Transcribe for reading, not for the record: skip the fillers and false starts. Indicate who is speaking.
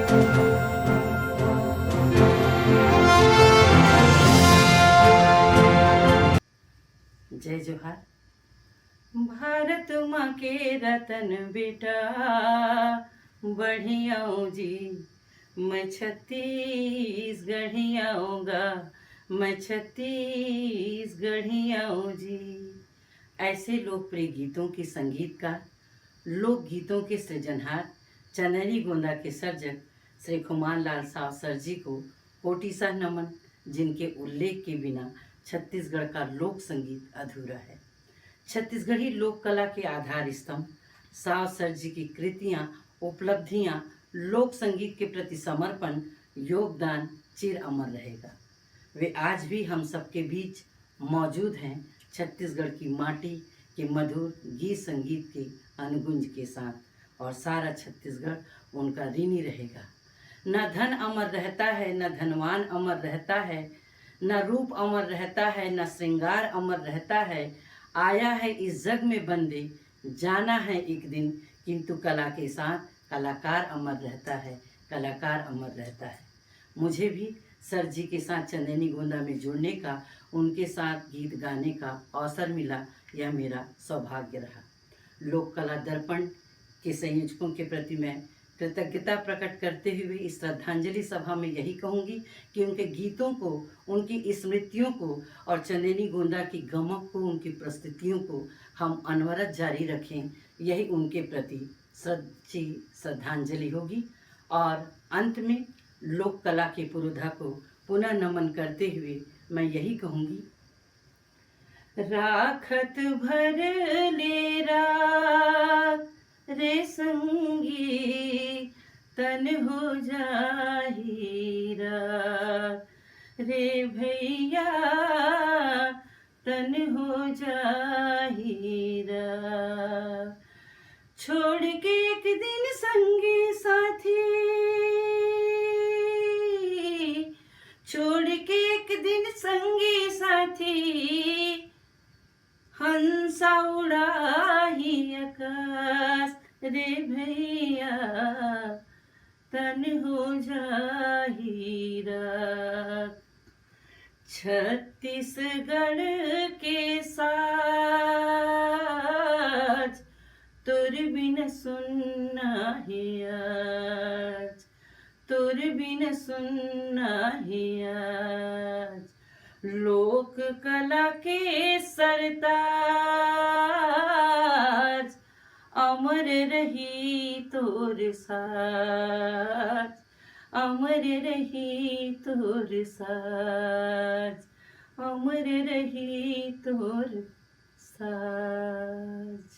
Speaker 1: जय जोहार। भारत माँ के रतन बेटा बढ़ियाओं जी, मैं छत्तीसगढ़ियाऊँगा, मैं छत्तीसगढ़ियाऊँ जी। ऐसे लोकप्रिय गीतों के संगीतकार, लोकगीतों के सृजनहार, चनैनी गोंदा के सर्जक श्री खुमान लाल साव सर जी को कोटिसा नमन, जिनके उल्लेख के बिना छत्तीसगढ़ का लोक संगीत अधूरा है। छत्तीसगढ़ी लोक कला के आधार स्तंभ साव सर जी की कृतियाँ, उपलब्धियाँ, लोक संगीत के प्रति समर्पण, योगदान चिर अमर रहेगा। वे आज भी हम सबके बीच मौजूद हैं, छत्तीसगढ़ की माटी के मधुर गीत संगीत के अनुगुंज के साथ, और सारा छत्तीसगढ़ उनका ऋणी रहेगा। न धन अमर रहता है, न धनवान अमर रहता है, न रूप अमर रहता है, न श्रृंगार अमर रहता है। आया है इस जग में बंदे, जाना है एक दिन, किंतु कला के साथ कलाकार अमर रहता है, कलाकार अमर रहता है। मुझे भी सर जी के साथ चंदेनी गोंदा में जुड़ने का, उनके साथ गीत गाने का अवसर मिला, यह मेरा सौभाग्य रहा। लोक कला दर्पण के संयोजकों के प्रति मैं कृतज्ञता प्रकट करते हुए इस श्रद्धांजलि सभा में यही कहूँगी कि उनके गीतों को, उनकी स्मृतियों को और चंदेनी गोंदा की गमक को, उनकी प्रस्तुतियों को हम अनवरत जारी रखें, यही उनके प्रति सच्ची श्रद्धांजलि होगी। और अंत में लोक कला के पुरोधा को पुनः नमन करते हुए मैं यही कहूँगी, राखत भर ले राख रे संगी, तन हो जाही राख रे भैया, तन हो जाही राख। छोड़ के एक दिन संगी साथी, छोड़ के एक दिन संगी साथी, हंसा उड़ाही आकाश रे भैया, तन हो जाही राख। छत्तीसगढ़ के साज तोर बिन सुनना है आज, तोर बिन सुनना है आज। लोक कला के सरताज, अमर रही तोर साज, अमर रही तोर साज, अमर रही तोर साज।